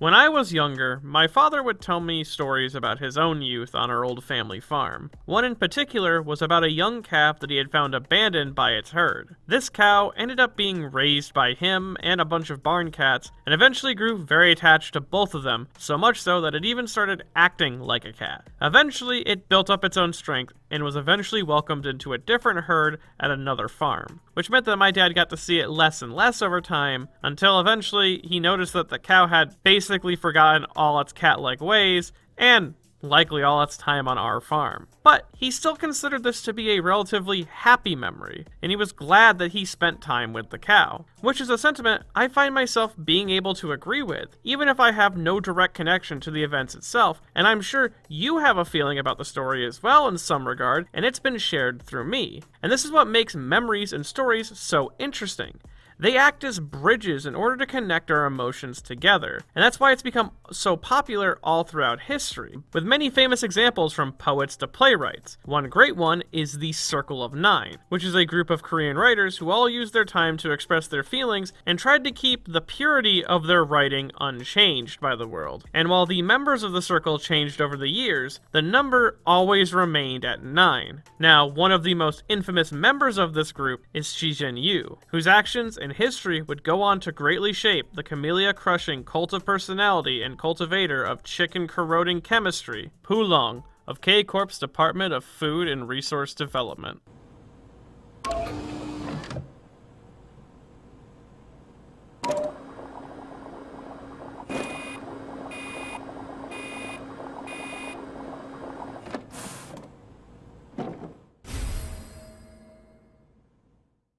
When I was younger, my father would tell me stories about his own youth on our old family farm. One in particular was about a young calf that he had found abandoned by its herd. This cow ended up being raised by him and a bunch of barn cats, and eventually grew very attached to both of them, so much so that it even started acting like a cat. Eventually, it built up its own strength, and was eventually welcomed into a different herd at another farm, which meant that my dad got to see it less and less over time, until eventually he noticed that the cow had basically forgotten all its cat-like ways, and likely all its time on our farm. But he still considered this to be a relatively happy memory, and he was glad that he spent time with the cow, which is a sentiment I find myself being able to agree with, even if I have no direct connection to the events itself, and I'm sure you have a feeling about the story as well in some regard, and it's been shared through me. And this is what makes memories and stories so interesting. They act as bridges in order to connect our emotions together, and that's why it's become so popular all throughout history, with many famous examples from poets to playwrights. One great one is the Circle of Nine, which is a group of Korean writers who all used their time to express their feelings and tried to keep the purity of their writing unchanged by the world. And while the members of the circle changed over the years, the number always remained at 9. Now, one of the most infamous members of this group is Yu, whose actions and history would go on to greatly shape the camellia-crushing cult of personality and cultivator of chicken-corroding chemistry, Culling, of K Corp's Department of Food and Resource Development.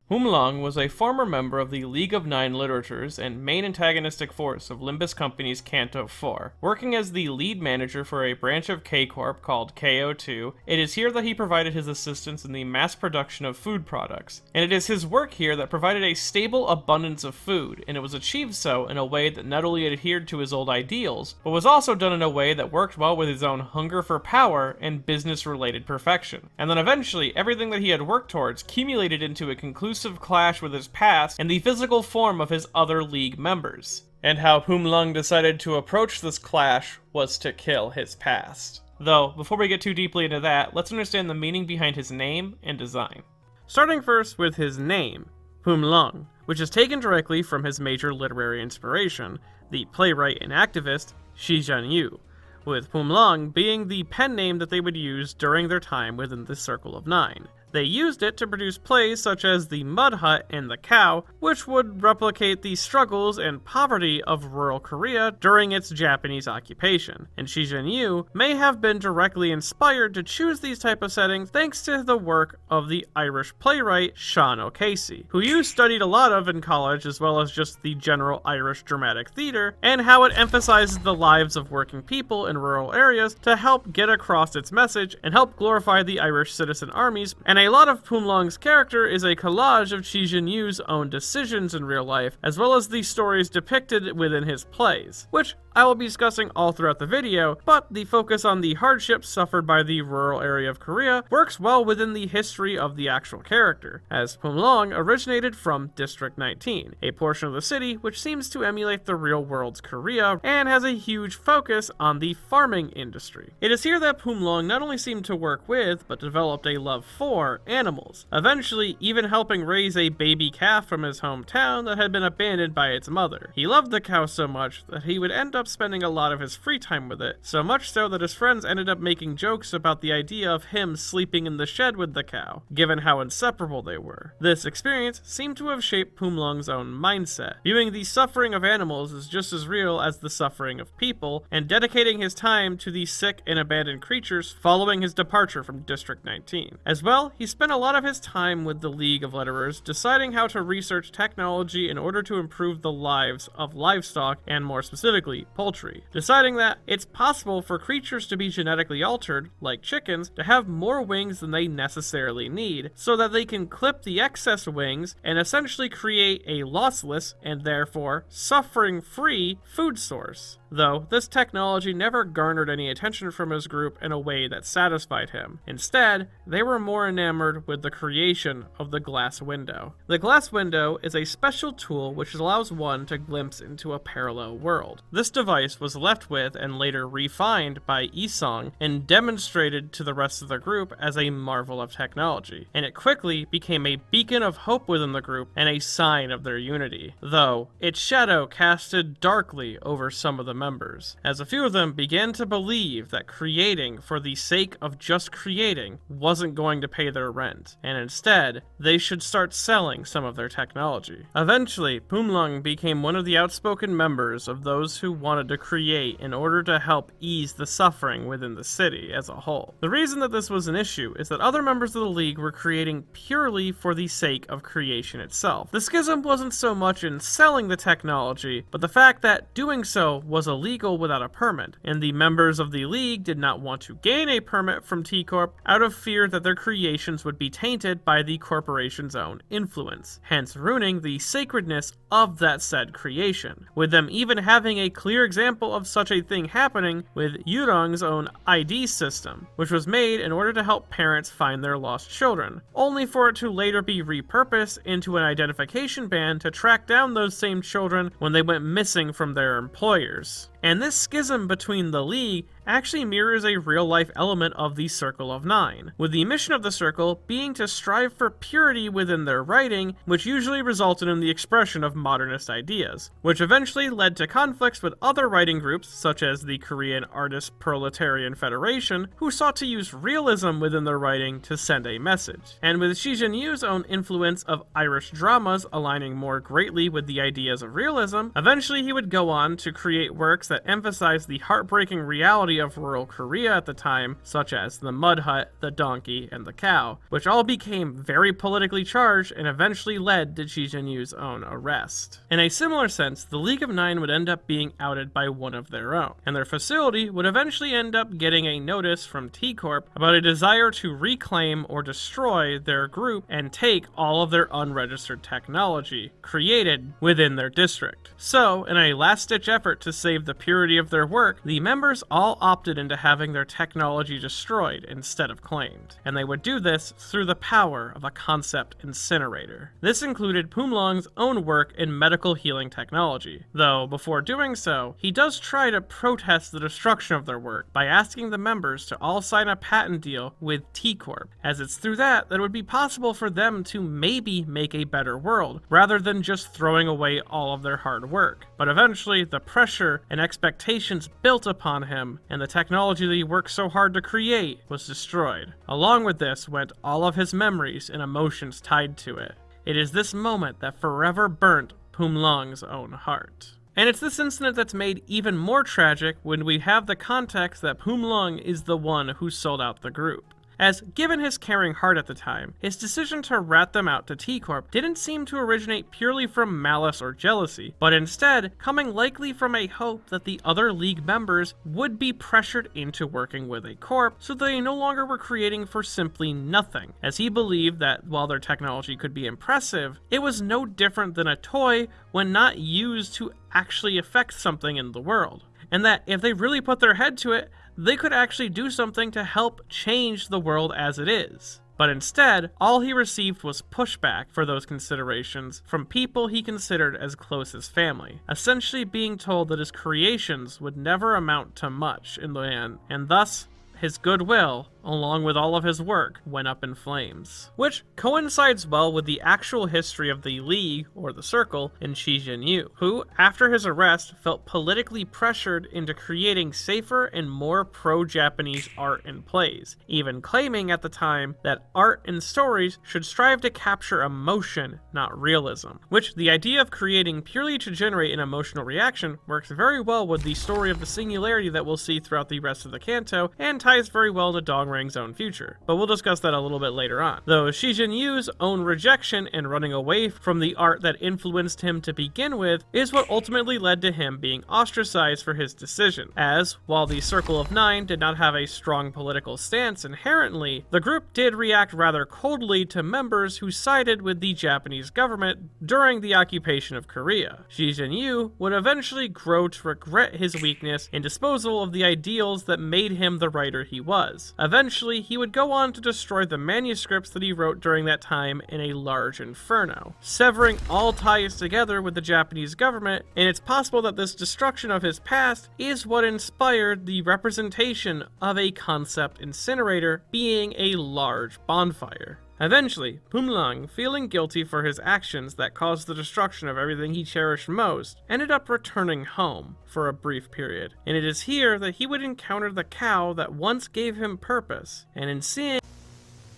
Culling was a former member of the League of Nine literateurs and main antagonistic force of Limbus Company's Canto IV. Working as the lead manager for a branch of K Corp called KO2, it is here that he provided his assistance in the mass production of food products. And it is his work here that provided a stable abundance of food, and it was achieved so in a way that not only adhered to his old ideals, but was also done in a way that worked well with his own hunger for power and business-related perfection. And then eventually, everything that he had worked towards accumulated into a conclusive clash with his past and the physical form of his other league members. And how Culling decided to approach this clash was to kill his past. Though, before we get too deeply into that, let's understand the meaning behind his name and design. Starting first with his name, Culling, which is taken directly from his major literary inspiration, the playwright and activist Yu, with Culling being the pen name that they would use during their time within the Circle of Nine. They used it to produce plays such as The Mud Hut and The Cow, which would replicate the struggles and poverty of rural Korea during its Japanese occupation, and Yu may have been directly inspired to choose these type of settings thanks to the work of the Irish playwright Sean O'Casey, who you studied a lot of in college as well as just the general Irish dramatic theater, and how it emphasizes the lives of working people in rural areas to help get across its message and help glorify the Irish citizen armies. And a lot of Culling's character is a collage of Yu's own decisions in real life, as well as the stories depicted within his plays, which I will be discussing all throughout the video, but the focus on the hardships suffered by the rural area of Korea works well within the history of the actual character, as Culling originated from District 19, a portion of the city which seems to emulate the real world's Korea and has a huge focus on the farming industry. It is here that Culling not only seemed to work with, but developed a love for animals, eventually even helping raise a baby calf from his hometown that had been abandoned by its mother. He loved the cow so much that he would end up spending a lot of his free time with it, so much so that his friends ended up making jokes about the idea of him sleeping in the shed with the cow, given how inseparable they were. This experience seemed to have shaped Culling's own mindset, viewing the suffering of animals as just as real as the suffering of people, and dedicating his time to the sick and abandoned creatures following his departure from District 19. As well, he spent a lot of his time with the League of Literateurs deciding how to research technology in order to improve the lives of livestock, and more specifically, poultry, deciding that it's possible for creatures to be genetically altered, like chickens, to have more wings than they necessarily need, so that they can clip the excess wings and essentially create a lossless, and therefore suffering-free, food source. though this technology never garnered any attention from his group in a way that satisfied him. Instead, they were more enamored with the creation of the glass window. The glass window is a special tool which allows one to glimpse into a parallel world. This device was left with and later refined by Isong and demonstrated to the rest of the group as a marvel of technology, and it quickly became a beacon of hope within the group and a sign of their unity, though its shadow casted darkly over some of the members, as a few of them began to believe that creating for the sake of just creating wasn't going to pay their rent, and instead, they should start selling some of their technology. Eventually, Pumlung became one of the outspoken members of those who wanted to create in order to help ease the suffering within the city as a whole. The reason that this was an issue is that other members of the League were creating purely for the sake of creation itself. The schism wasn't so much in selling the technology, but the fact that doing so was illegal without a permit, and the members of the League did not want to gain a permit from K Corp out of fear that their creations would be tainted by the corporation's own influence, hence ruining the sacredness of that said creation, with them even having a clear example of such a thing happening with Yurong's own ID system, which was made in order to help parents find their lost children, only for it to later be repurposed into an identification band to track down those same children when they went missing from their employers. And this schism between the League actually mirrors a real-life element of the Circle of Nine, with the mission of the Circle being to strive for purity within their writing, which usually resulted in the expression of modernist ideas, which eventually led to conflicts with other writing groups such as the Korean Artist Proletarian Federation, who sought to use realism within their writing to send a message. And with Shi Jinyu's own influence of Irish dramas aligning more greatly with the ideas of realism, eventually he would go on to create works that emphasized the heartbreaking reality of rural Korea at the time, such as the mud hut, the donkey, and the cow, which all became very politically charged and eventually led to Shi Jinyu's own arrest. In a similar sense, the League of Nine would end up being outed by one of their own, and their facility would eventually end up getting a notice from K Corp about a desire to reclaim or destroy their group and take all of their unregistered technology created within their district. So, in a last-ditch effort to save the purity of their work, the members all opted into having their technology destroyed instead of claimed, and they would do this through the power of a concept incinerator. This included Pumlong's own work in medical healing technology, though before doing so, he does try to protest the destruction of their work by asking the members to all sign a patent deal with K Corp, as it's through that it would be possible for them to maybe make a better world, rather than just throwing away all of their hard work. But eventually, the pressure and expectations built upon him, and the technology that he worked so hard to create, was destroyed. Along with this went all of his memories and emotions tied to it. It is this moment that forever burnt Pumlong's own heart. And it's this incident that's made even more tragic when we have the context that Pumlong is the one who sold out the group, as given his caring heart at the time, his decision to rat them out to K Corp didn't seem to originate purely from malice or jealousy, but instead coming likely from a hope that the other League members would be pressured into working with a corp so that they no longer were creating for simply nothing, as he believed that while their technology could be impressive, it was no different than a toy when not used to actually affect something in the world, and that if they really put their head to it, they could actually do something to help change the world as it is. But instead, all he received was pushback for those considerations from people he considered as close as family, essentially being told that his creations would never amount to much in the end, and thus, his goodwill, along with all of his work, went up in flames. Which coincides well with the actual history of the League, or the Circle, in Shi Jinyu, who, after his arrest, felt politically pressured into creating safer and more pro-Japanese art and plays, even claiming at the time that art and stories should strive to capture emotion, not realism. Which, the idea of creating purely to generate an emotional reaction works very well with the story of the singularity that we'll see throughout the rest of the canto, and ties very well to Dongrang Dongrang's own future, but we'll discuss that a little bit later on. Though Shi Jinyu's own rejection and running away from the art that influenced him to begin with is what ultimately led to him being ostracized for his decision, as, while the Circle of Nine did not have a strong political stance inherently, the group did react rather coldly to members who sided with the Japanese government during the occupation of Korea. Shi Jinyu would eventually grow to regret his weakness and disposal of the ideals that made him the writer he was. Eventually, he would go on to destroy the manuscripts that he wrote during that time in a large inferno, severing all ties together with the Japanese government, and it's possible that this destruction of his past is what inspired the representation of a concept incinerator being a large bonfire. Eventually, Pumlang, feeling guilty for his actions that caused the destruction of everything he cherished most, ended up returning home for a brief period, and it is here that he would encounter the cow that once gave him purpose, and in seeing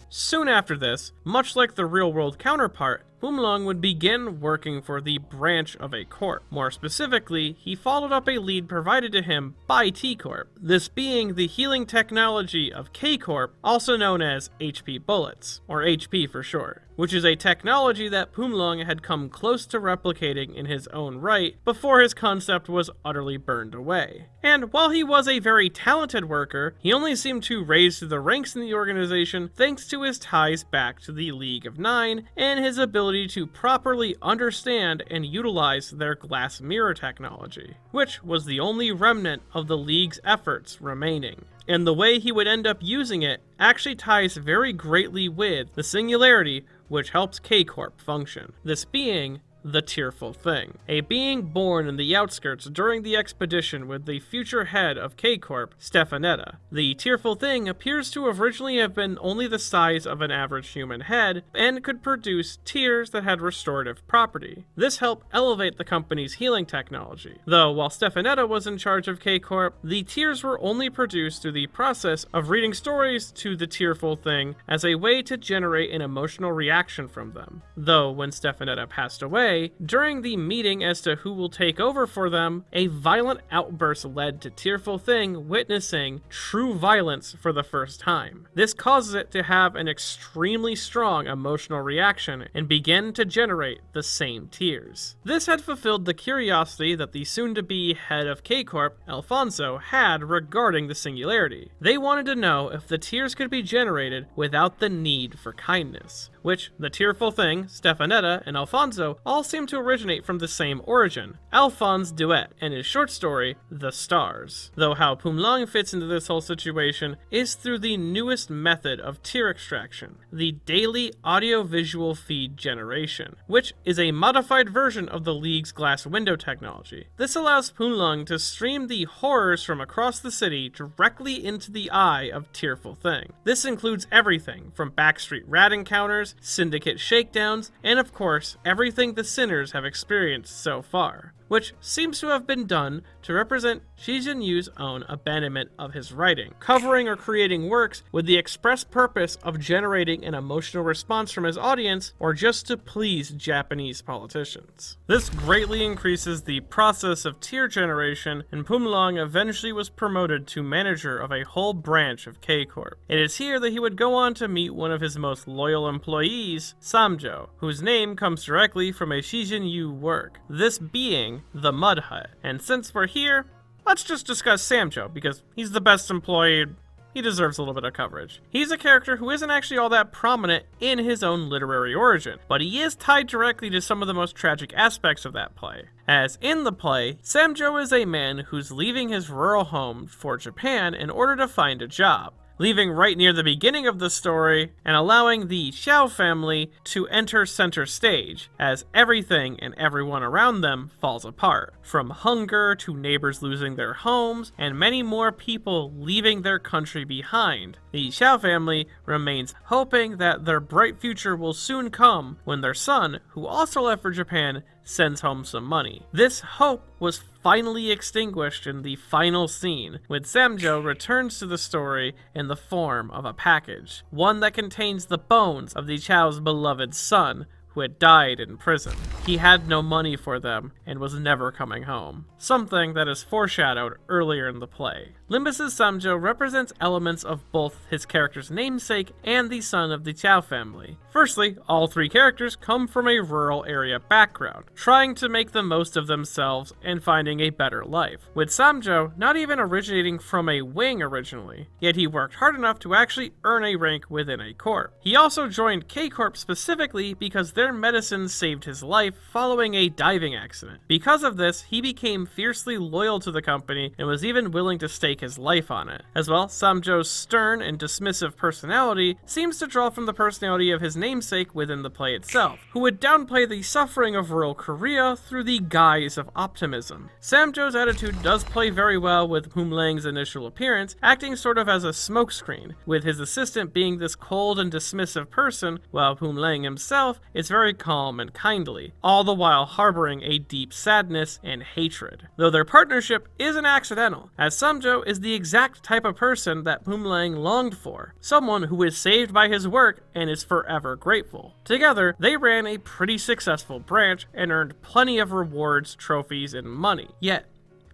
soon after this, much like the real-world counterpart, Pumlang would begin working for the branch of a corp. More specifically, he followed up a lead provided to him by T Corp, this being the healing technology of K Corp, also known as HP bullets, or HP for short, which is a technology that Pumlang had come close to replicating in his own right before his concept was utterly burned away. And while he was a very talented worker, he only seemed to raise through the ranks in the organization thanks to his ties back to the League of Nine and his ability to properly understand and utilize their glass mirror technology, which was the only remnant of the League's efforts remaining. And the way he would end up using it actually ties very greatly with the singularity which helps K Corp function, this being the Tearful Thing, a being born in the outskirts during the expedition with the future head of K Corp, Stefanetta. The Tearful Thing appears to originally have been only the size of an average human head and could produce tears that had restorative property. This helped elevate the company's healing technology. Though while Stefanetta was in charge of K Corp, the tears were only produced through the process of reading stories to the Tearful Thing as a way to generate an emotional reaction from them. Though when Stefanetta passed away, during the meeting as to who will take over for them, a violent outburst led to Tearful Thing witnessing true violence for the first time. This causes it to have an extremely strong emotional reaction and begin to generate the same tears. This had fulfilled the curiosity that the soon-to-be head of K Corp, Alfonso, had regarding the singularity. They wanted to know if the tears could be generated without the need for kindness, which the Tearful Thing, Stefanetta, and Alfonso all seem to originate from the same origin, Alphonse Duet and his short story, The Stars. Though how Pumlang fits into this whole situation is through the newest method of tear extraction, the daily audio-visual feed generation, which is a modified version of the League's glass window technology. This allows Pumlang to stream the horrors from across the city directly into the eye of Tearful Thing. This includes everything from backstreet rat encounters, syndicate shakedowns, and of course, everything the sinners have experienced so far, which seems to have been done to represent Shi Jinyu's own abandonment of his writing, covering or creating works with the express purpose of generating an emotional response from his audience or just to please Japanese politicians. This greatly increases the process of tear generation, and Pumlang eventually was promoted to manager of a whole branch of K Corp. It is here that he would go on to meet one of his most loyal employees, Samjo, whose name comes directly from a Shi Jinyu work, this being the Mud Hut. And since we're here, let's just discuss Samjo, because he's the best employee. He deserves a little bit of coverage. He's a character who isn't actually all that prominent in his own literary origin, but he is tied directly to some of the most tragic aspects of that play. As in the play, Samjo is a man who's leaving his rural home for Japan in order to find a job, leaving right near the beginning of the story and allowing the Xiao family to enter center stage as everything and everyone around them falls apart, from hunger to neighbors losing their homes and many more people leaving their country behind. The Xiao family remains hoping that their bright future will soon come when their son, who also left for Japan, sends home some money. This hope was finally extinguished in the final scene, when Samjo returns to the story in the form of a package, one that contains the bones of the Chao's beloved son, who had died in prison. He had no money for them and was never coming home, something that is foreshadowed earlier in the play. Limbus's Samjo represents elements of both his character's namesake and the son of the Chow family. Firstly, all three characters come from a rural area background, trying to make the most of themselves and finding a better life, with Samjo not even originating from a wing originally, yet he worked hard enough to actually earn a rank within a corp. He also joined K Corp specifically because their medicine saved his life following a diving accident. Because of this, he became fiercely loyal to the company and was even willing to stake his life on it. As well, Samjo's stern and dismissive personality seems to draw from the personality of his namesake within the play itself, who would downplay the suffering of rural Korea through the guise of optimism. Samjo's attitude does play very well with Poom Lang's initial appearance, acting sort of as a smokescreen, with his assistant being this cold and dismissive person, while Poom Lang himself is very calm and kindly, all the while harboring a deep sadness and hatred. Though their partnership isn't accidental, as Samjo is the exact type of person that Poom Lang longed for, someone who is saved by his work and is forever grateful. Together, they ran a pretty successful branch and earned plenty of rewards, trophies, and money. Yet,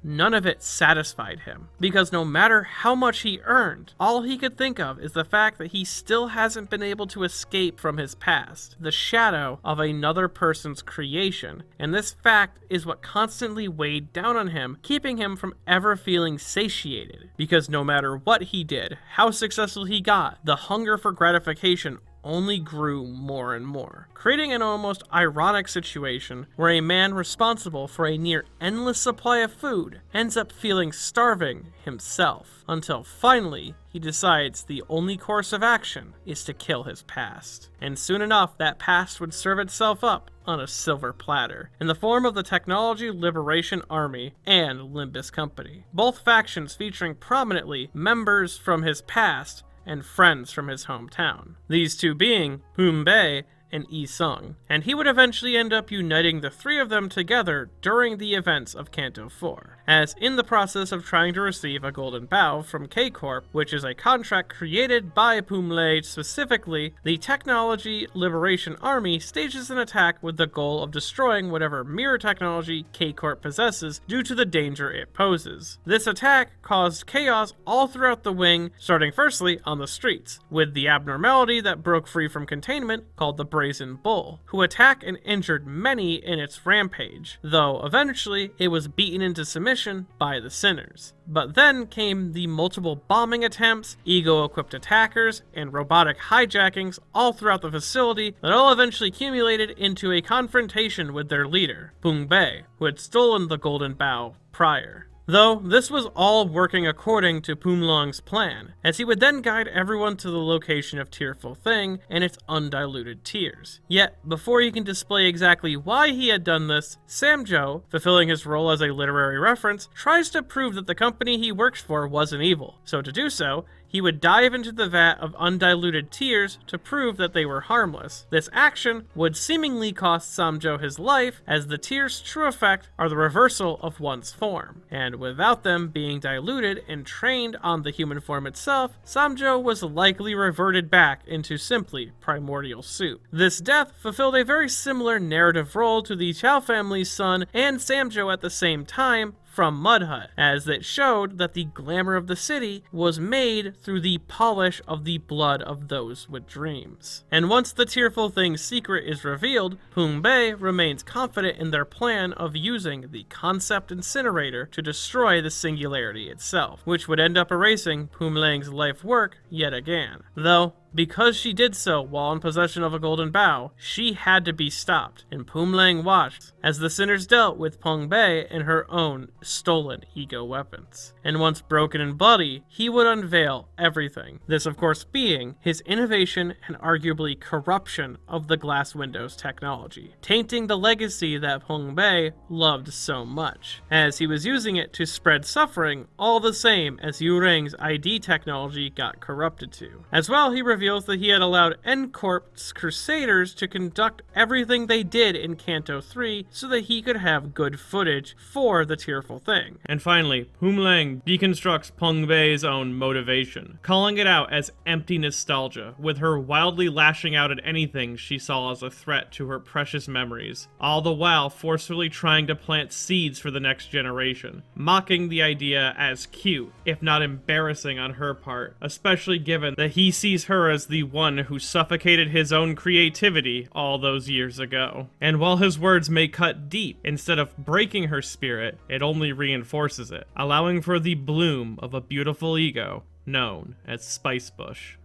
none of it satisfied him, because no matter how much he earned, all he could think of is the fact that he still hasn't been able to escape from his past, the shadow of another person's creation, and this fact is what constantly weighed down on him, keeping him from ever feeling satiated, because no matter what he did, how successful he got, the hunger for gratification only grew more and more, creating an almost ironic situation where a man responsible for a near endless supply of food ends up feeling starving himself, until finally he decides the only course of action is to kill his past. And soon enough, that past would serve itself up on a silver platter, in the form of the Technology Liberation Army and Limbus Company, both factions featuring prominently members from his past and friends from his hometown. These two being Poom Bae and Yi Sung, and he would eventually end up uniting the three of them together during the events of Canto IV, as in the process of trying to receive a golden bough from K Corp, which is a contract created by Poom Lae specifically, the Technology Liberation Army stages an attack with the goal of destroying whatever mirror technology K Corp possesses due to the danger it poses. This attack caused chaos all throughout the wing, starting firstly on the streets, with the abnormality that broke free from containment called the Brazen Bull, who attacked and injured many in its rampage, though eventually it was beaten into submission by the Sinners. But then came the multiple bombing attempts, ego-equipped attackers, and robotic hijackings all throughout the facility that all eventually accumulated into a confrontation with their leader, Poom Bae, who had stolen the golden bough prior. Though this was all working according to Poom Lang's plan, as he would then guide everyone to the location of Tearful Thing and its undiluted tears. Yet, before he can display exactly why he had done this, Samjo, fulfilling his role as a literary reference, tries to prove that the company he works for wasn't evil. So to do so, he would dive into the vat of undiluted tears to prove that they were harmless. This action would seemingly cost Samjo his life, as the tears' true effect are the reversal of one's form, and without them being diluted and trained on the human form itself, Samjo was likely reverted back into simply primordial soup. This death fulfilled a very similar narrative role to the Chow family's son and Samjo at the same time, from Mud Hut, as it showed that the glamour of the city was made through the polish of the blood of those with dreams. And once the Tearful Thing's secret is revealed, Poom Bae remains confident in their plan of using the concept incinerator to destroy the singularity itself, which would end up erasing Poom Lang's life work yet again. Though, because she did so while in possession of a golden bough, she had to be stopped, and Poom Lang watched as the Sinners dealt with Poom Bae and her own stolen ego weapons. And once broken and bloody, he would unveil everything. This, of course, being his innovation and arguably corruption of the glass windows technology, tainting the legacy that Poom Bae loved so much, as he was using it to spread suffering all the same as Yu Reng's ID technology got corrupted to. As well, he revealed reveals that he had allowed K Corp's Crusaders to conduct everything they did in Canto IV so that he could have good footage for the tearful thing. And finally, Lang deconstructs Peng Bei's own motivation, calling it out as empty nostalgia, with her wildly lashing out at anything she saw as a threat to her precious memories, all the while forcefully trying to plant seeds for the next generation, mocking the idea as cute, if not embarrassing on her part, especially given that he sees her as the one who suffocated his own creativity all those years ago. And while his words may cut deep, instead of breaking her spirit, it only reinforces it, allowing for the bloom of a beautiful ego known as Spicebush.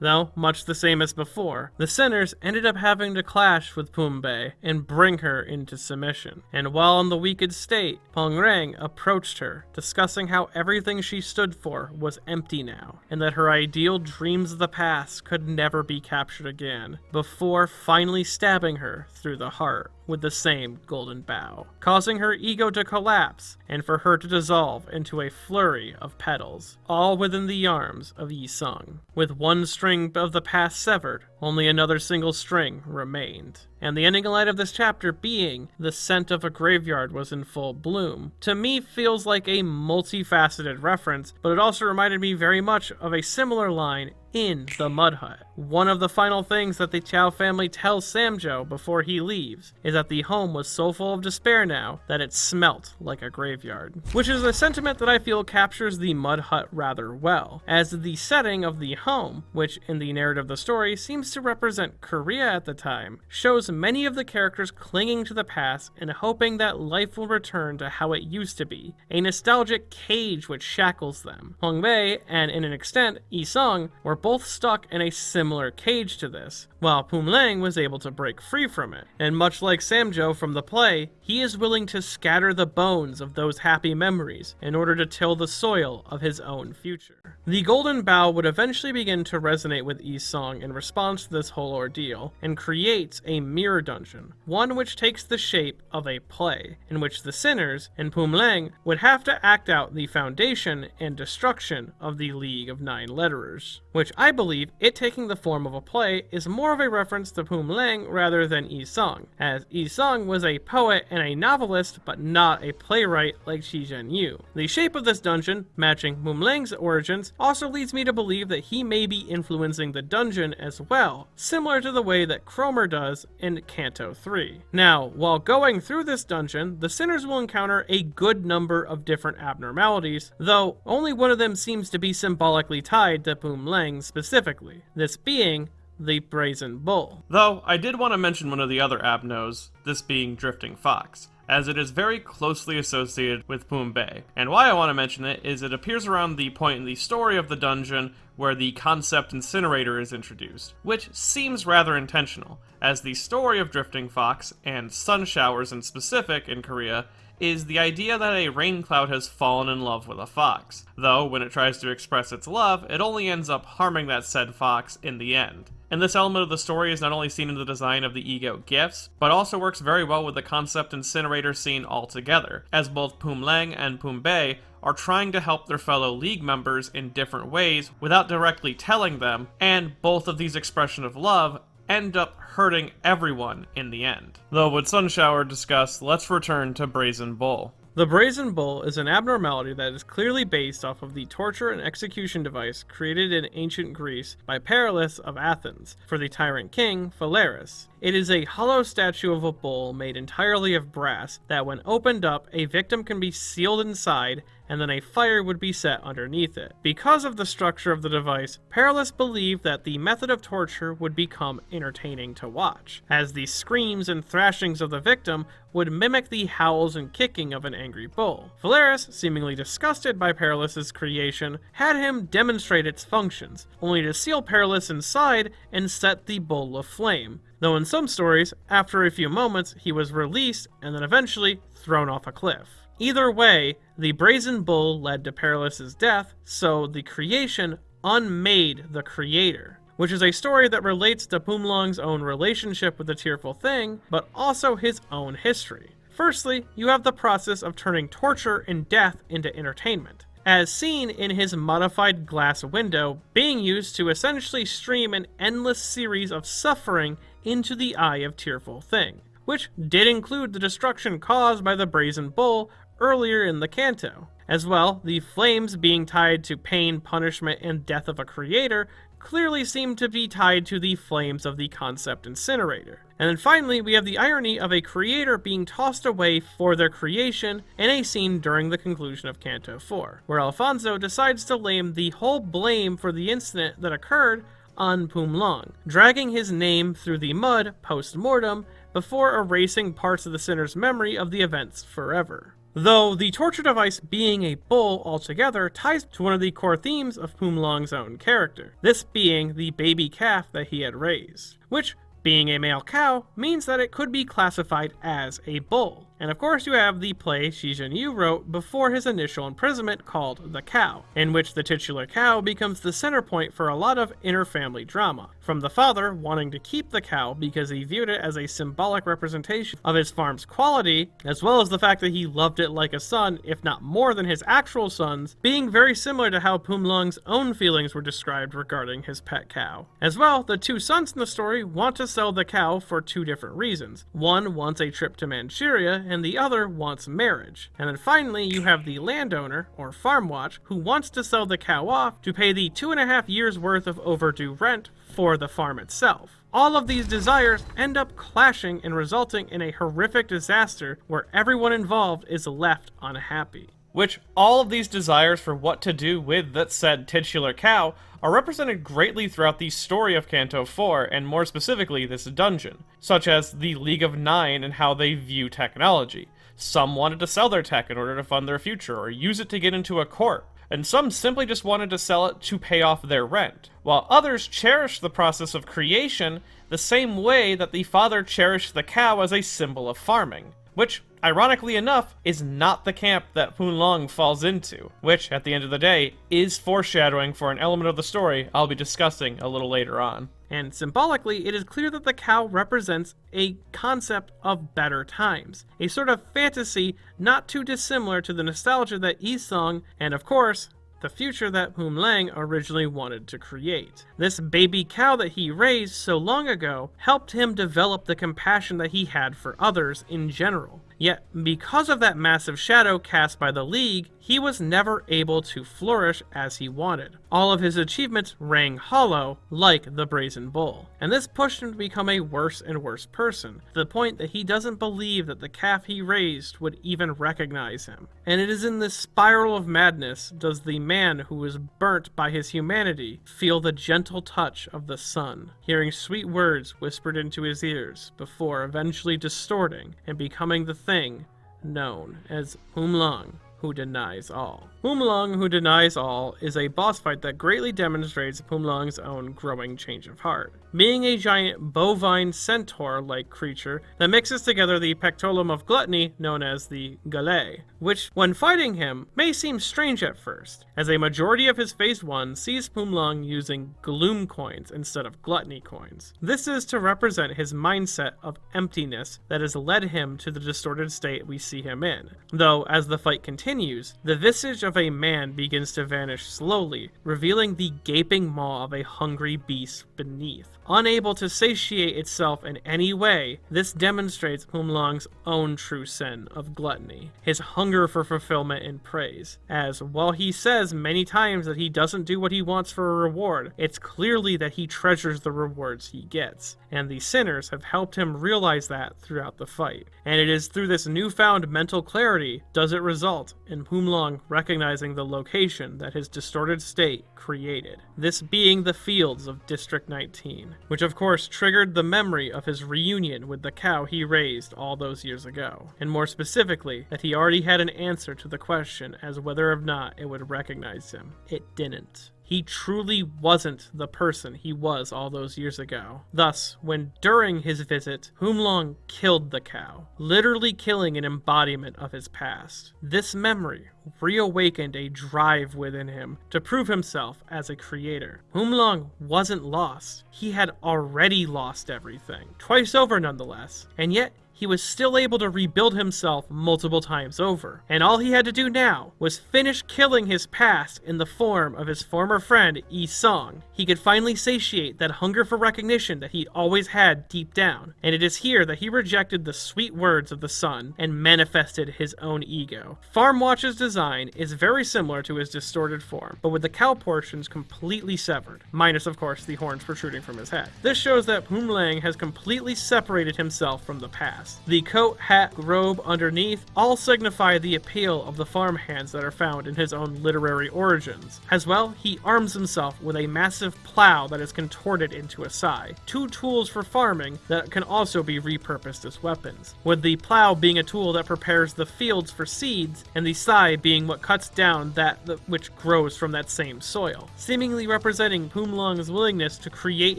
Though, much the same as before, the sinners ended up having to clash with Bei and bring her into submission. And while in the weakened state, Dongrang approached her, discussing how everything she stood for was empty now, and that her ideal dreams of the past could never be captured again, before finally stabbing her through the heart with the same golden bow, causing her ego to collapse and for her to dissolve into a flurry of petals, all within the arms of Yi Sung. With one string of the past severed, only another single string remained. And the ending line of this chapter being, "The scent of a graveyard was in full bloom," to me feels like a multifaceted reference, but it also reminded me very much of a similar line in The Mud Hut. One of the final things that the Chow family tells Samjo before he leaves is that the home was so full of despair now that it smelt like a graveyard. Which is a sentiment that I feel captures the Mud Hut rather well, as the setting of the home, which in the narrative of the story seems to represent Korea at the time, shows many of the characters clinging to the past and hoping that life will return to how it used to be, a nostalgic cage which shackles them. Peng Bei and, in an extent, Yi Sung were both stuck in a similar cage to this, while Lang was able to break free from it. And much like Samjo from the play, he is willing to scatter the bones of those happy memories in order to till the soil of his own future. The Golden Bough would eventually begin to resonate with Yi Sung in response to this whole ordeal, and creates a mirror dungeon, one which takes the shape of a play, in which the sinners and Lang would have to act out the foundation and destruction of the League of Nine Letterers, which I believe it taking the form of a play is more of a reference to Lang rather than Yi Sung, as Yi Sung was a poet and a novelist but not a playwright like Shi Zhenyu. The shape of this dungeon, matching Lang's origins, also leads me to believe that he may be influencing the dungeon as well, similar to the way that Cromer does in Canto III. Now, while going through this dungeon, the sinners will encounter a good number of different abnormalities, though only one of them seems to be symbolically tied to Lang specifically, this being the Brazen Bull. Though, I did want to mention one of the other abnos, this being Drifting Fox, as it is very closely associated with Bei. And why I want to mention it is it appears around the point in the story of the dungeon where the concept incinerator is introduced, which seems rather intentional, as the story of Drifting Fox, and sun showers in specific in Korea, is the idea that a rain cloud has fallen in love with a fox, though when it tries to express its love, it only ends up harming that said fox in the end. And this element of the story is not only seen in the design of the ego gifts, but also works very well with the concept incinerator scene altogether, as both Lang and Bei are trying to help their fellow League members in different ways without directly telling them, and both of these expressions of love end up hurting everyone in the end. Though with Sunshower discussed, let's return to Brazen Bull. The Brazen Bull is an abnormality that is clearly based off of the torture and execution device created in ancient Greece by Perillus of Athens for the tyrant king Phalaris. It is a hollow statue of a bull made entirely of brass that when opened up, a victim can be sealed inside and then a fire would be set underneath it. Because of the structure of the device, Perillus believed that the method of torture would become entertaining to watch, as the screams and thrashings of the victim would mimic the howls and kicking of an angry bull. Phalaris, seemingly disgusted by Perillus' creation, had him demonstrate its functions, only to seal Perillus inside and set the bull aflame. Though in some stories, after a few moments, he was released and then eventually thrown off a cliff. Either way, the Brazen Bull led to Perillus' death, so the creation unmade the creator, which is a story that relates to Lang's own relationship with the tearful thing, but also his own history. Firstly, you have the process of turning torture and death into entertainment, as seen in his modified glass window being used to essentially stream an endless series of suffering into the eye of Tearful Thing, which did include the destruction caused by the Brazen Bull earlier in the canto. As well, the flames being tied to pain, punishment, and death of a creator clearly seem to be tied to the flames of the concept incinerator. And then finally, we have the irony of a creator being tossed away for their creation in a scene during the conclusion of Canto IV, where Alfonso decides to lay the whole blame for the incident that occurred on Pum Long, dragging his name through the mud post-mortem before erasing parts of the sinner's memory of the events forever. Though the torture device being a bull altogether ties to one of the core themes of Pum Long's own character, this being the baby calf that he had raised, which, being a male cow, means that it could be classified as a bull. And of course you have the play Shi Zhenyu wrote before his initial imprisonment called The Cow, in which the titular cow becomes the center point for a lot of inter-family drama, from the father wanting to keep the cow because he viewed it as a symbolic representation of his farm's quality, as well as the fact that he loved it like a son, if not more than his actual sons, being very similar to how Pum Long's own feelings were described regarding his pet cow. As well, the two sons in the story want to sell the cow for two different reasons. One wants a trip to Manchuria, and the other wants marriage. And then finally, you have the landowner, or Farmwatch, who wants to sell the cow off to pay the 2.5 years worth of overdue rent for the farm itself. All of these desires end up clashing and resulting in a horrific disaster where everyone involved is left unhappy. Which all of these desires for what to do with that said titular cow are represented greatly throughout the story of Canto IV, and more specifically this dungeon, such as the League of Nine and how they view technology. Some wanted to sell their tech in order to fund their future, or use it to get into a corp, and some simply just wanted to sell it to pay off their rent, while others cherished the process of creation the same way that the father cherished the cow as a symbol of farming, which, ironically enough, is not the camp that Pum Long falls into, which, at the end of the day, is foreshadowing for an element of the story I'll be discussing a little later on. And symbolically, it is clear that the cow represents a concept of better times, a sort of fantasy not too dissimilar to the nostalgia that Yi Song, and of course, the future that Pum Lang originally wanted to create. This baby cow that he raised so long ago helped him develop the compassion that he had for others in general. Yet, because of that massive shadow cast by the League, he was never able to flourish as he wanted. All of his achievements rang hollow, like the Brazen Bull. And this pushed him to become a worse and worse person, to the point that he doesn't believe that the calf he raised would even recognize him. And it is in this spiral of madness does the man who was burnt by his humanity feel the gentle touch of the sun, hearing sweet words whispered into his ears, before eventually distorting and becoming the thing known as Pum Long, who denies all. Pum Long, who denies all, is a boss fight that greatly demonstrates Pum Long's own growing change of heart. Being a giant bovine centaur-like creature that mixes together the pectorum of gluttony known as the galet, which, when fighting him, may seem strange at first, as a majority of his Phase 1 sees Pum Long using gloom coins instead of gluttony coins. This is to represent his mindset of emptiness that has led him to the distorted state we see him in, though as the fight continues, the visage of a man begins to vanish slowly, revealing the gaping maw of a hungry beast beneath. Unable to satiate itself in any way, this demonstrates Pum Long's own true sin of gluttony, his hunger for fulfillment and praise, as while he says many times that he doesn't do what he wants for a reward, it's clearly that he treasures the rewards he gets, and the sinners have helped him realize that throughout the fight. And it is through this newfound mental clarity does it result in Pum Long recognizing the location that his distorted state created, this being the fields of District 19, which of course triggered the memory of his reunion with the cow he raised all those years ago, and more specifically, that he already had an answer to the question as whether or not it would recognize him. It didn't. He truly wasn't the person he was all those years ago. Thus, when during his visit, Pum Long killed the cow, literally killing an embodiment of his past. This memory reawakened a drive within him to prove himself as a creator. Pum Long wasn't lost. He had already lost everything, twice over nonetheless, and yet he was still able to rebuild himself multiple times over. And all he had to do now was finish killing his past in the form of his former friend Yi Song. He could finally satiate that hunger for recognition that he'd always had deep down. And it is here that he rejected the sweet words of the sun and manifested his own ego. Farmwatch's design is very similar to his distorted form, but with the cow portions completely severed, minus of course the horns protruding from his head. This shows that Humlang has completely separated himself from the past. The coat, hat, robe underneath all signify the appeal of the farmhands that are found in his own literary origins. As well, he arms himself with a massive plow that is contorted into a scythe, two tools for farming that can also be repurposed as weapons, with the plow being a tool that prepares the fields for seeds, and the scythe being what cuts down that which grows from that same soil, seemingly representing Humlang's willingness to create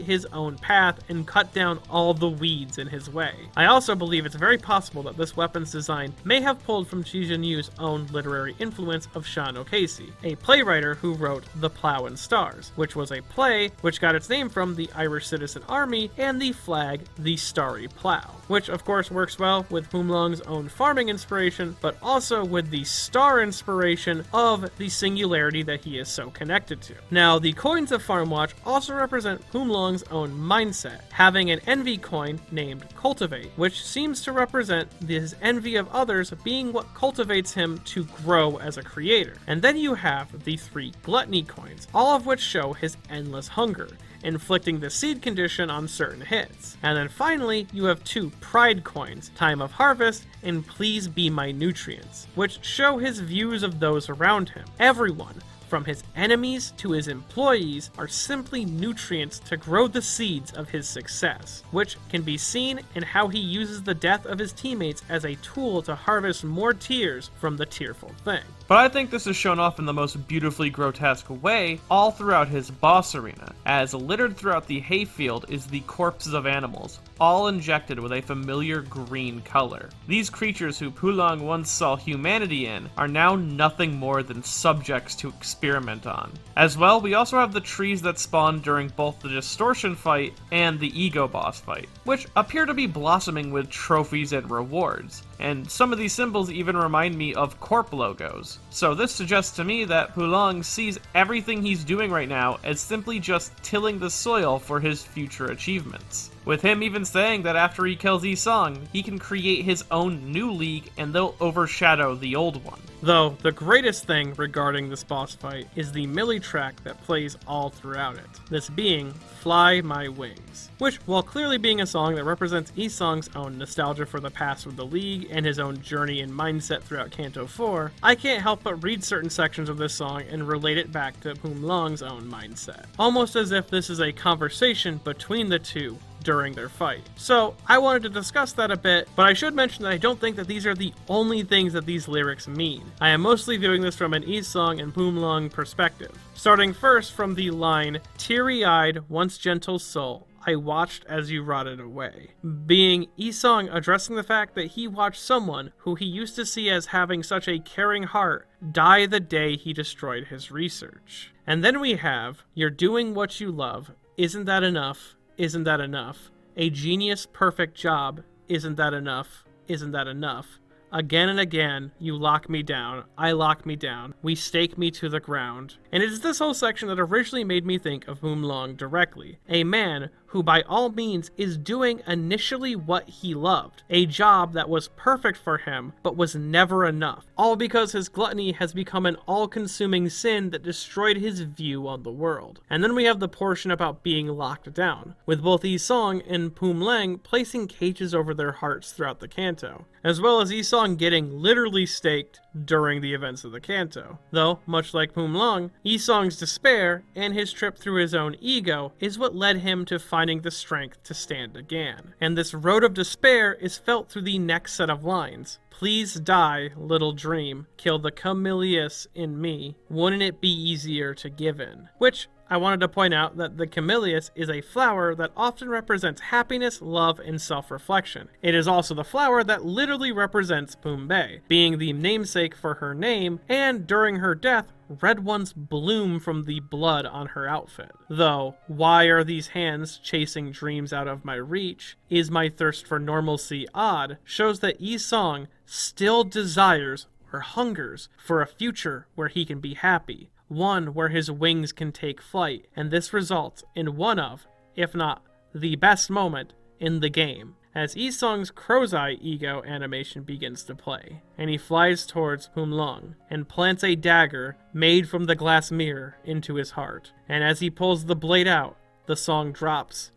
his own path and cut down all the weeds in his way. I also believe it's very possible that this weapon's design may have pulled from Chi Jinyu's own literary influence of Shan Okasi, a playwright who wrote The Plough and Stars, which was a play which got its name from the Irish Citizen Army and the flag, the Starry Plough, which of course works well with Humlang's own farming inspiration, but also with the star inspiration of the singularity that he is so connected to. Now, the coins of Farmwatch also represent Humlang's own mindset, having an envy coin named Cultivate, which seems to represent his envy of others being what cultivates him to grow as a creator. And then you have the 3 Gluttony coins, all of which show his endless hunger, inflicting the seed condition on certain hits. And then finally, you have 2 Pride coins, Time of Harvest and Please Be My Nutrients, which show his views of those around him. Everyone, from his enemies to his employees, are simply nutrients to grow the seeds of his success, which can be seen in how he uses the death of his teammates as a tool to harvest more tears from the tearful thing. But I think this is shown off in the most beautifully grotesque way all throughout his boss arena, as littered throughout the hayfield is the corpses of animals, all injected with a familiar green color. These creatures who Pulang once saw humanity in are now nothing more than subjects to experiment on. As well, we also have the trees that spawned during both the distortion fight and the ego boss fight, which appear to be blossoming with trophies and rewards. And some of these symbols even remind me of Corp logos. So this suggests to me that Pulang sees everything he's doing right now as simply just tilling the soil for his future achievements. With him even saying that after he kills Yi Song, he can create his own new league and they'll overshadow the old one. Though, the greatest thing regarding this boss fight is the melee track that plays all throughout it, this being Fly My Wings, which, while clearly being a song that represents Yi Song's own nostalgia for the past with the League and his own journey and mindset throughout Canto IV, I can't help but read certain sections of this song and relate it back to Humlang's own mindset, almost as if this is a conversation between the two during their fight. So I wanted to discuss that a bit, but I should mention that I don't think that these are the only things that these lyrics mean. I am mostly viewing this from an Yi Song and Humlang perspective. Starting first from the line, "Teary-eyed, once gentle soul, I watched as you rotted away," being Yi Song addressing the fact that he watched someone who he used to see as having such a caring heart die the day he destroyed his research. And then we have, "You're doing what you love, isn't that enough? Isn't that enough? A genius perfect job, isn't that enough? Isn't that enough? Again and again, you lock me down, I lock me down, we stake me to the ground." And it is this whole section that originally made me think of Humlang directly, a man who by all means is doing initially what he loved, a job that was perfect for him but was never enough, all because his gluttony has become an all-consuming sin that destroyed his view on the world. And then we have the portion about being locked down, with both Yi Song and Humlang placing cages over their hearts throughout the canto, as well as Yi Song getting literally staked during the events of the canto. Though, much like Humlang, Yi Song's despair and his trip through his own ego is what led him to finding the strength to stand again. And this road of despair is felt through the next set of lines. "Please die, little dream, kill the camellias in me, wouldn't it be easier to give in?" Which, I wanted to point out that the camellias is a flower that often represents happiness, love, and self-reflection. It is also the flower that literally represents Pumbay, being the namesake for her name, and during her death, red ones bloom from the blood on her outfit. Though, why are these hands chasing dreams out of my reach? Is my thirst for normalcy odd? Shows that Yi Song still desires or hungers for a future where he can be happy. One where his wings can take flight, and this results in one of, if not the best moment in the game, as Yi Song's crow's eye ego animation begins to play, and he flies towards Humlong and plants a dagger made from the glass mirror into his heart, and as he pulls the blade out, the song drops.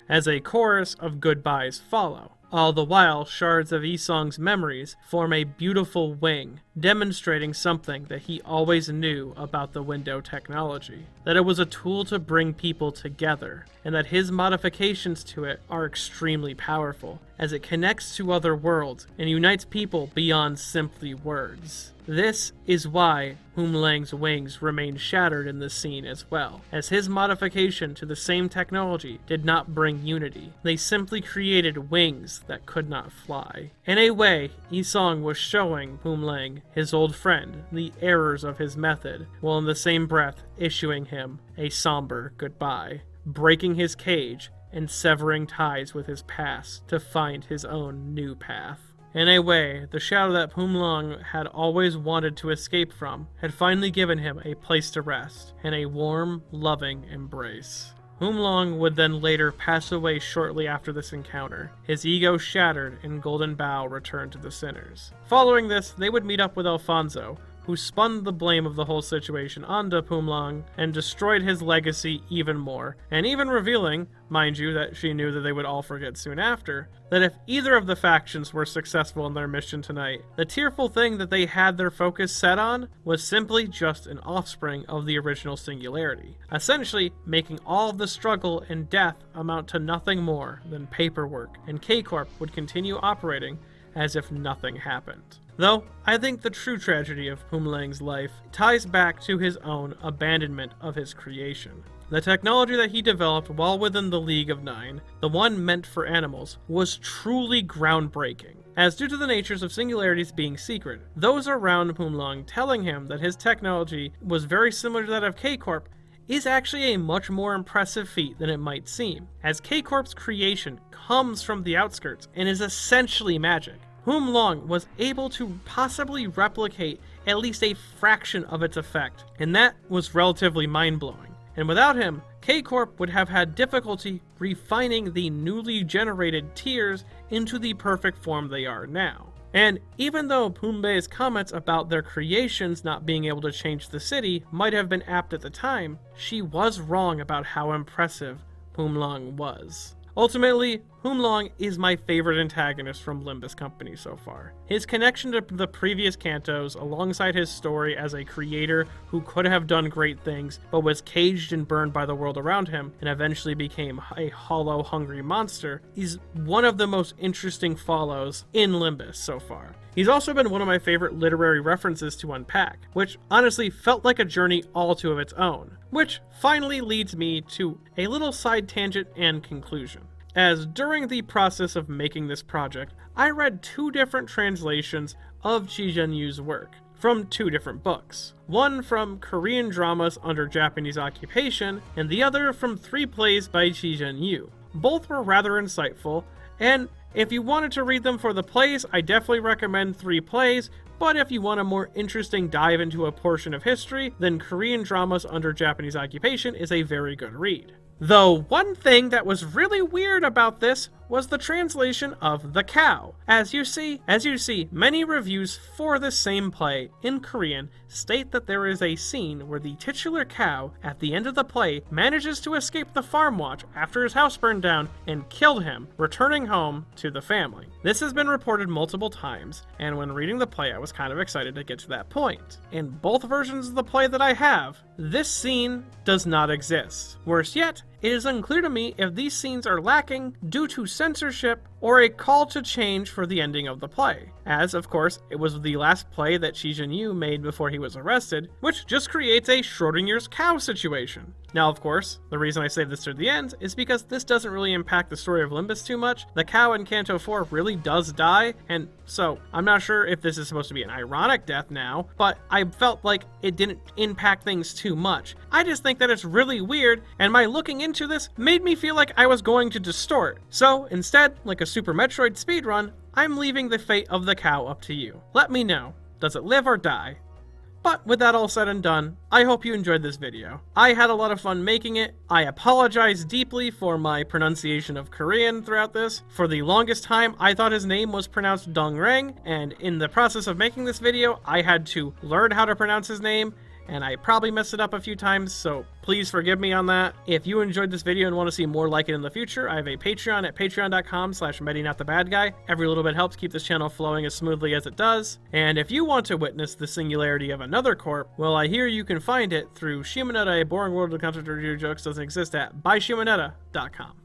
As a chorus of goodbyes follow. All the while, shards of Yi Song's memories form a beautiful wing, demonstrating something that he always knew about the window technology. That it was a tool to bring people together, and that his modifications to it are extremely powerful, as it connects to other worlds and unites people beyond simply words. This is why Humlang's wings remain shattered in this scene as well, as his modification to the same technology did not bring unity. They simply created wings that could not fly. In a way, Yi Song was showing Humlang, his old friend, the errors of his method, while in the same breath issuing him a somber goodbye, breaking his cage and severing ties with his past to find his own new path. In a way, the shadow that Humlang had always wanted to escape from had finally given him a place to rest and a warm, loving embrace. Humlang would then later pass away shortly after this encounter, his ego shattered and Golden Bough returned to the sinners. Following this, they would meet up with Alfonso, who spun the blame of the whole situation onto Humlang and destroyed his legacy even more, and even revealing, mind you, that she knew that they would all forget soon after, that if either of the factions were successful in their mission tonight, the tearful thing that they had their focus set on was simply just an offspring of the original singularity, essentially making all of the struggle and death amount to nothing more than paperwork, and K Corp would continue operating as if nothing happened. Though, I think the true tragedy of Humlang's life ties back to his own abandonment of his creation. The technology that he developed while within the League of Nine, the one meant for animals, was truly groundbreaking, as due to the natures of singularities being secret, those around Humlang telling him that his technology was very similar to that of K Corp is actually a much more impressive feat than it might seem, as K Corp's creation comes from the outskirts and is essentially magic. Humlang was able to possibly replicate at least a fraction of its effect, and that was relatively mind-blowing. And without him, K Corp would have had difficulty refining the newly generated tiers into the perfect form they are now. And even though Pumbai's comments about their creations not being able to change the city might have been apt at the time, she was wrong about how impressive Humlang was. Ultimately, Humlang is my favorite antagonist from Limbus Company so far. His connection to the previous cantos, alongside his story as a creator who could have done great things, but was caged and burned by the world around him, and eventually became a hollow, hungry monster, is one of the most interesting follows in Limbus so far. He's also been one of my favorite literary references to unpack, which honestly felt like a journey all to of its own, which finally leads me to a little side tangent and conclusion. As during the process of making this project, I read two different translations of Ji Zhenyu's work, from two different books. One from Korean dramas under Japanese occupation, and the other from 3 plays by Ji Zhenyu. Both were rather insightful, and if you wanted to read them for the plays, I definitely recommend 3 plays, but if you want a more interesting dive into a portion of history, then Korean dramas under Japanese occupation is a very good read. Though one thing that was really weird about this was the translation of the cow. As you see, many reviews for this same play in Korean state that there is a scene where the titular cow at the end of the play manages to escape the Farmwatch after his house burned down and killed him, returning home to the family. This has been reported multiple times, and when reading the play I was kind of excited to get to that point. In both versions of the play that I have, this scene does not exist. Worse yet, it is unclear to me if these scenes are lacking due to censorship or a call to change for the ending of the play, as, of course, it was the last play that Shi Jin-yu made before he was arrested, which just creates a Schrodinger's cow situation. Now, of course, the reason I save this to the end is because this doesn't really impact the story of Limbus too much. The cow in Canto IV really does die, and so I'm not sure if this is supposed to be an ironic death now, but I felt like it didn't impact things too much. I just think that it's really weird, and my looking into this made me feel like I was going to distort. So instead, like a Super Metroid speedrun, I'm leaving the fate of the cow up to you. Let me know. Does it live or die? But with that all said and done, I hope you enjoyed this video. I had a lot of fun making it. I apologize deeply for my pronunciation of Korean throughout this. For the longest time, I thought his name was pronounced Dongrang, and in the process of making this video, I had to learn how to pronounce his name, and I probably messed it up a few times, so please forgive me on that. If you enjoyed this video and want to see more like it in the future, I have a Patreon at patreon.com/medinotthebadguy. Every little bit helps keep this channel flowing as smoothly as it does. And if you want to witness the singularity of another corp, well, I hear you can find it through Shimonetta, a boring world of contradictory jokes doesn't exist at byshimonetta.com.